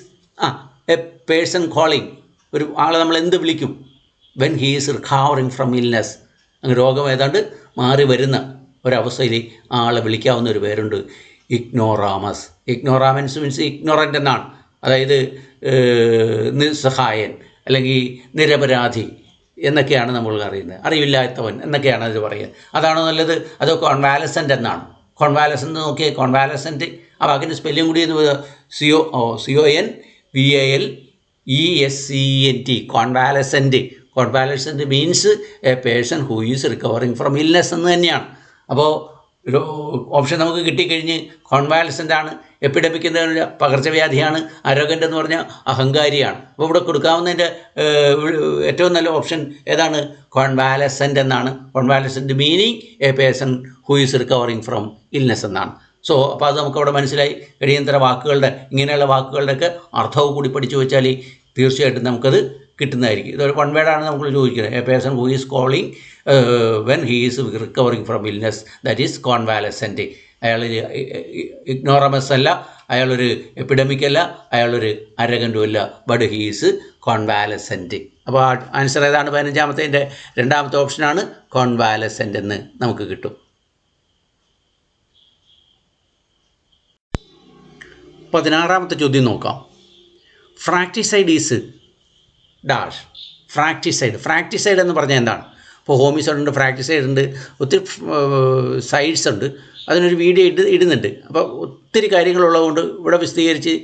a person calling? ഒരു ആളെ നമ്മൾ എന്ത് വിളിക്കും? When he is recovering from illness, അങ്ങ് രോഗം ഏതാണ്ട് മാറി വരുന്ന ഒരവസ്ഥയിൽ ആളെ വിളിക്കാവുന്ന ഒരു പേരുണ്ട്, ഇഗ്നോറാമസ്. ഇഗ്നോറാമൻസ് മീൻസ് ഇഗ്നോറൻ്റ് എന്നാണ്, അതായത് നിസ്സഹായൻ അല്ലെങ്കിൽ നിരപരാധി എന്നൊക്കെയാണ് നമ്മൾ അറിയുന്നത്. അറിവില്ലാത്തവൻ എന്നൊക്കെയാണ് അത് പറയുക. അതാണോ നല്ലത്? അതോ കോൺവാലസൻ്റ് എന്നാണ്? കോൺവാലസൻ്റ് നോക്കിയേ, കോൺവാലസൻ്റ് ആ വാക്കിൻ്റെ സ്പെല്ലിംഗ് കൂടി CONVALESCENT, convalescent means a person who is recovering from illness എന്ന് തന്നെയാണ്. അപ്പോൾ ഒരു ഓപ്ഷൻ നമുക്ക് കിട്ടിക്കഴിഞ്ഞ് കോൺവാലസൻ്റ് ആണ്, എപ്പിഡമിക് എന്ന് പറഞ്ഞാൽ പകർച്ചവ്യാധിയാണ്, അരോഗൻ്റ് എന്ന് പറഞ്ഞാൽ അഹങ്കാരിയാണ്. അപ്പോൾ ഇവിടെ കൊടുക്കാവുന്നതിൻ്റെ ഏറ്റവും നല്ല ഓപ്ഷൻ ഏതാണ്? കോൺവാലസൻ്റ് എന്നാണ്. Convalescent meaning a person who is recovering from illness എന്നാണ്. സോ അപ്പോൾ അത് നമുക്കവിടെ മനസ്സിലായി. കഴിയുന്നത്ര വാക്കുകളുടെ ഇങ്ങനെയുള്ള വാക്കുകളുടെയൊക്കെ അർത്ഥവും കൂടി പഠിച്ചു വെച്ചാൽ തീർച്ചയായിട്ടും നമുക്കത് കിട്ടുന്നതായിരിക്കും. ഇതൊരു വൺ വേർഡാണ് നമ്മൾ ചോദിക്കുന്നത്. A person who is calling when he is recovering from illness, that is convalescent. അയാൾ ഇഗ്നോറമസ് അല്ല, അയാളൊരു എപ്പിഡമിക് അല്ല, അയാളൊരു അരഗൻറ്റും അല്ല, ബട്ട് ഹീ ഈസ് കോൺവാലസൻറ്റ്. അപ്പോൾ ആൻസർ ഏതാണ്? 15ാമത്തെ രണ്ടാമത്തെ ഓപ്ഷനാണ് കോൺവാലസൻറ്റ് എന്ന് നമുക്ക് കിട്ടും. 16ാമത്തെ ചോദ്യം നോക്കാം. ഫ്രാക്ടിസൈഡ് ഈസ് ഡാഷ്. ഫ്രാക്ടിസൈഡ് എന്ന് പറഞ്ഞാൽ എന്താണ്? ഇപ്പോൾ ഹോമിസൈഡ് ഉണ്ട്, ഫ്രാക്ടിസൈഡ് ഉണ്ട്, ഒത്തിരി സൈഡ്സ് ഉണ്ട്. അതിനൊരു വീഡിയോ ഇടുന്നുണ്ട്. അപ്പോൾ ഒത്തിരി കാര്യങ്ങളുള്ളതുകൊണ്ട് ഇവിടെ വിശദീകരിച്ച്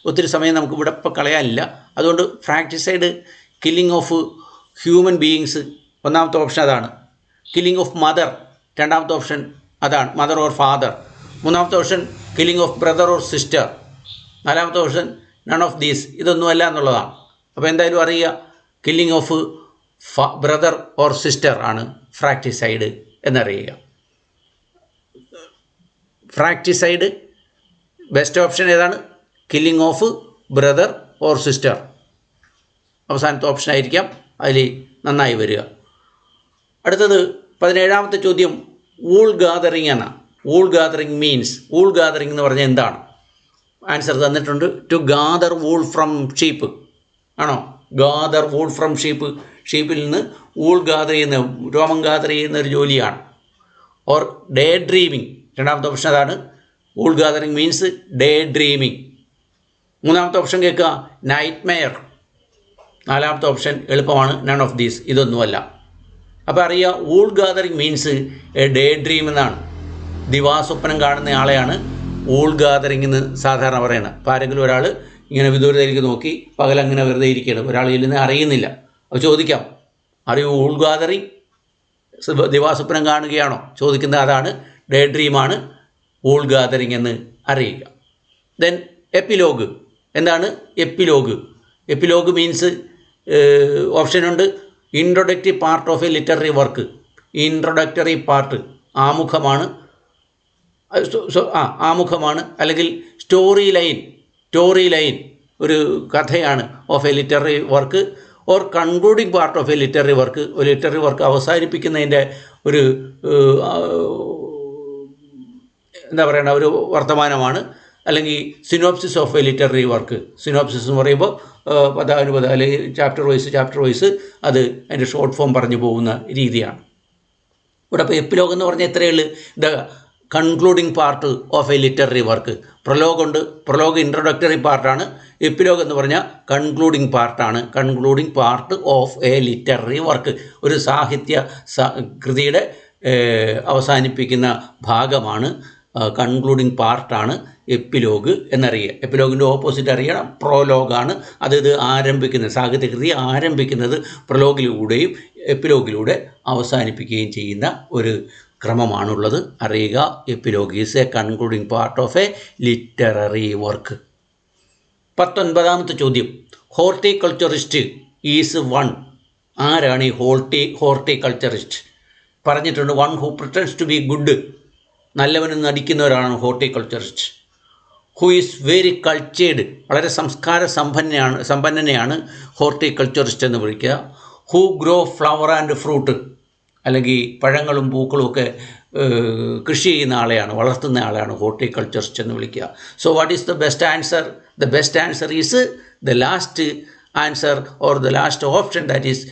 ഒത്തിരി സമയം നമുക്ക് ഇവിടെ ഇപ്പോൾ കളയാനില്ല. അതുകൊണ്ട് fratricide killing of human beings, ഒന്നാമത്തെ ഓപ്ഷൻ അതാണ്. കില്ലിംഗ് ഓഫ് മദർ, രണ്ടാമത്തെ ഓപ്ഷൻ അതാണ്, മദർ ഓർ ഫാദർ. മൂന്നാമത്തെ option killing of brother or sister. നാലാമത്തെ ഓപ്ഷൻ നൺ ഓഫ് ദീസ്, ഇതൊന്നുമല്ല എന്നുള്ളതാണ്. അപ്പോൾ എന്തായാലും അറിയുക, killing of brother or sister ആണ് ഫ്രാക്ടിസൈഡ് എന്നറിയുക. ഫ്രാക്ടിസൈഡ് ബെസ്റ്റ് ഓപ്ഷൻ ഏതാണ്? Killing of brother or sister അവസാനത്തെ ഓപ്ഷൻ ആയിരിക്കാം, അതിൽ നന്നായി വരിക. അടുത്തത് 17ാമത്തെ ചോദ്യം വൂൾ ഗാദറിംഗ് ആണ്. Wool gathering means, wool gathering എന്ന് പറഞ്ഞാൽ എന്താണ്? ആൻസർ തന്നിട്ടുണ്ട്. To gather wool from sheep. ആണോ? ഗാദർ വൂൾ ഫ്രം ഷീപ്പ്, ഷീപ്പിൽ നിന്ന് വൂൾ ഗാദർ ചെയ്യുന്ന, രോമം ഗാദർ ചെയ്യുന്ന ഒരു ജോലിയാണ്. ഓർ ഡേ ഡ്രീമിങ്, രണ്ടാമത്തെ ഓപ്ഷൻ അതാണ്. Wool gathering means day dreaming. മൂന്നാമത്തെ ഓപ്ഷൻ കേൾക്കുക, നൈറ്റ് മെയർ. നാലാമത്തെ ഓപ്ഷൻ എളുപ്പമാണ്, നൺ ഓഫ് ദീസ്, ഇതൊന്നുമല്ല. അപ്പോൾ അറിയുക, wool gathering means a day dream എന്നാണ്. ദിവാസ്വപ്നം കാണുന്ന ആളെയാണ് വൂൾ ഗാദറിങ് എന്ന് സാധാരണ പറയുന്നത്. അപ്പോൾ ആരെങ്കിലും ഒരാൾ ഇങ്ങനെ വിദൂരതയിലേക്ക് നോക്കി പകലങ്ങനെ വെറുതെ ഇരിക്കുകയാണ്, ഒരാൾ ഇതിനെ അറിയുന്നില്ല, അപ്പോൾ ചോദിക്കാം, അറിയൂ വൂൾ ഗാദറിങ്, ദിവാസ്വപ്നം കാണുകയാണോ? ചോദിക്കുന്നത് അതാണ്, ഡേ ഡ്രീമാണ് വൂൾ ഗാദറിങ് എന്ന് അറിയുക. Then epilogue. എന്താണ് എപ്പിലോഗ്? എപ്പിലോഗ് മീൻസ് ഓപ്ഷനുണ്ട്, introductory part of a literary work. Introductory part ആമുഖമാണ്, ആമുഖമാണ്, അല്ലെങ്കിൽ സ്റ്റോറി ലൈൻ ഒരു കഥയാണ് of a literary work. Or concluding part of a literary work, ഒരു ലിറ്റററി വർക്ക് അവസാനിപ്പിക്കുന്നതിൻ്റെ ഒരു എന്താ പറയണ ഒരു വർത്തമാനമാണ്. അല്ലെങ്കിൽ synopsis of a literary work. Synopsis എന്ന് പറയുമ്പോൾ പദാനുപദം അല്ലെങ്കിൽ ചാപ്റ്റർ വൈസ് അത് അതിൻ്റെ ഷോർട്ട് ഫോം പറഞ്ഞു പോകുന്ന രീതിയാണ്. ഇവിടെ ഇപ്പോൾ എപ്പിലോഗ് എന്ന് പറഞ്ഞാൽ എത്രയേ ഉള്ളൂ, the concluding part of a literary work. പ്രൊലോഗുണ്ട്, പ്രൊലോഗ് ഇൻട്രൊഡക്ടറി പാർട്ടാണ്. എപ്പിലോഗ് എന്ന് പറഞ്ഞാൽ കൺക്ലൂഡിങ് പാർട്ടാണ്, concluding part of a literary work. ഒരു സാഹിത്യ കൃതിയുടെ അവസാനിപ്പിക്കുന്ന ഭാഗമാണ്, കൺക്ലൂഡിങ് പാർട്ടാണ് എപ്പിലോഗ് എന്നറിയുക. എപ്പിലോഗിൻ്റെ ഓപ്പോസിറ്റ് അറിയണം, പ്രോലോഗാണ്. ഇത് ആരംഭിക്കുന്നത്, സാഹിത്യകൃതി ആരംഭിക്കുന്നത് പ്രൊലോഗിലൂടെയും എപ്പിലോഗിലൂടെ അവസാനിപ്പിക്കുകയും ചെയ്യുന്ന ഒരു ക്രമമാണുള്ളത്, അറിയുക. Epilogue is a concluding part of a literary work. 19ാമത്തെ ചോദ്യം, ഹോർട്ടിക്കൾച്ചറിസ്റ്റ് ഈസ് വൺ. ആരാണ് ഈ ഹോർട്ടിക്കൾച്ചറിസ്റ്റ്? പറഞ്ഞിട്ടുണ്ട്, one who pretends to be good, നല്ലവനെന്ന് നടിക്കുന്ന ഒരാളാണ് horticulturist. Who is very cultured, വളരെ സംസ്കാര സമ്പന്നനെയാണ് ഹോർട്ടിക്കൾച്ചറിസ്റ്റ് എന്ന് വിളിക്കുക. Who grow flower and fruit, അല്ലെങ്കിൽ പഴങ്ങളും പൂക്കളും ഒക്കെ കൃഷി ചെയ്യുന്ന ആളെയാണ്, വളർത്തുന്ന ആളെയാണ് ഹോർട്ടിക്കൾച്ചറിസ്റ്റ് എന്ന് വിളിക്കുക. So what is the best answer? The best answer is the last answer or the last option, that is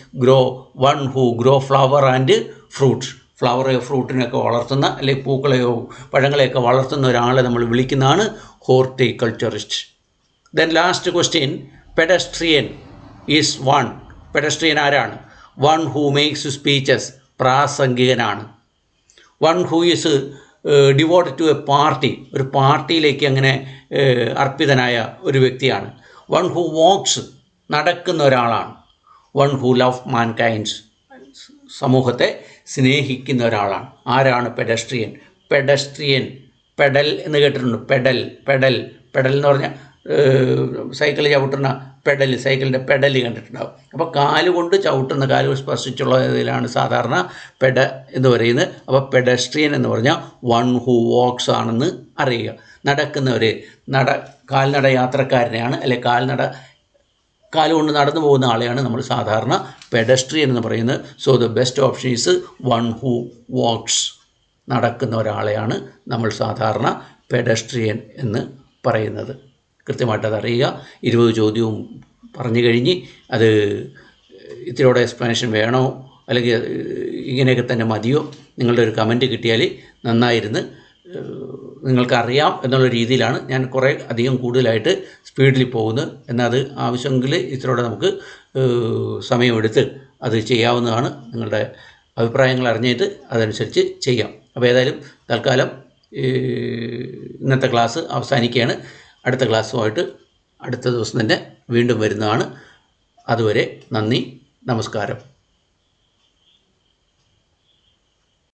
one who grow flower and fruits. ഫ്ലവറെയോ ഫ്രൂട്ടിനെയൊക്കെ വളർത്തുന്ന, അല്ലെങ്കിൽ പൂക്കളെയോ പഴങ്ങളെയൊക്കെ വളർത്തുന്ന ഒരാളെ നമ്മൾ വിളിക്കുന്നതാണ് horticulturist. Then last question, pedestrian is one. Pedestrian ആരാണ്? വൺ ഹൂ മേക്സ് സ്പീച്ചസ്, പ്രാസംഗികനാണ്. One who is devoted to a party, ഒരു പാർട്ടിയിലേക്ക് അങ്ങനെ അർപ്പിതനായ ഒരു വ്യക്തിയാണ്. വൺ ഹൂ വാക്സ്, നടക്കുന്ന ഒരാളാണ്. വൺ ഹൂ ലവ് മാൻകൈൻഡ്സ്, സമൂഹത്തെ സ്നേഹിക്കുന്ന ഒരാളാണ്. ആരാണ് പെഡസ്ട്രിയൻ? പെഡൽ എന്ന് കേട്ടിട്ടുണ്ട്. പെഡൽ എന്ന് പറഞ്ഞാൽ സൈക്കിൾ ചവിട്ടുന്ന പെഡൽ, സൈക്കിളിൻ്റെ പെഡൽ കണ്ടിട്ടുണ്ടാവും. അപ്പോൾ കാലുകൊണ്ട് ചവിട്ടുന്ന, കാല് സ്പർശിച്ചുള്ളതിലാണ് സാധാരണ പെഡ എന്ന് പറയുന്നത്. അപ്പോൾ പെഡസ്ട്രിയൻ എന്ന് പറഞ്ഞാൽ വൺ ഹൂ വാക്സ് ആണെന്ന് അറിയുക. നടക്കുന്നവർ, കാൽനട യാത്രക്കാരനെയാണ്, അല്ലെ കാലുകൊണ്ട് നടന്നു പോകുന്ന ആളെയാണ് നമ്മൾ സാധാരണ പെഡസ്ട്രിയൻ എന്ന് പറയുന്നത്. So the best option is one who wax, നടക്കുന്ന ഒരാളെയാണ് നമ്മൾ സാധാരണ പെഡസ്ട്രിയൻ എന്ന് പറയുന്നത്. കൃത്യമായിട്ടത് അറിയുക. 20 ചോദ്യവും പറഞ്ഞു കഴിഞ്ഞ് അത് ഇത്തിരിയോടെ എക്സ്പ്ലനേഷൻ വേണോ അല്ലെങ്കിൽ ഇങ്ങനെയൊക്കെ തന്നെ മതിയോ, നിങ്ങളുടെ ഒരു കമൻറ്റ് കിട്ടിയാൽ നന്നായിരുന്നു. നിങ്ങൾക്കറിയാം എന്നുള്ള രീതിയിലാണ് ഞാൻ കുറേ അധികം കൂടുതലായിട്ട് സ്പീഡിൽ പോകുന്നത്. എന്നാൽ അത് ആവശ്യമെങ്കിൽ ഇത്തിരിയോടെ നമുക്ക് സമയമെടുത്ത് അത് ചെയ്യാവുന്നതാണ്. നിങ്ങളുടെ അഭിപ്രായങ്ങൾ അറിഞ്ഞിട്ട് അതനുസരിച്ച് ചെയ്യാം. അപ്പോൾ ഏതായാലും തൽക്കാലം ഇന്നത്തെ ക്ലാസ് അവസാനിക്കുകയാണ്. അടുത്ത ക്ലാസ്സുമായിട്ട് അടുത്ത ദിവസം തന്നെ വീണ്ടും വരുന്നതാണ്. അതുവരെ നന്ദി, നമസ്കാരം.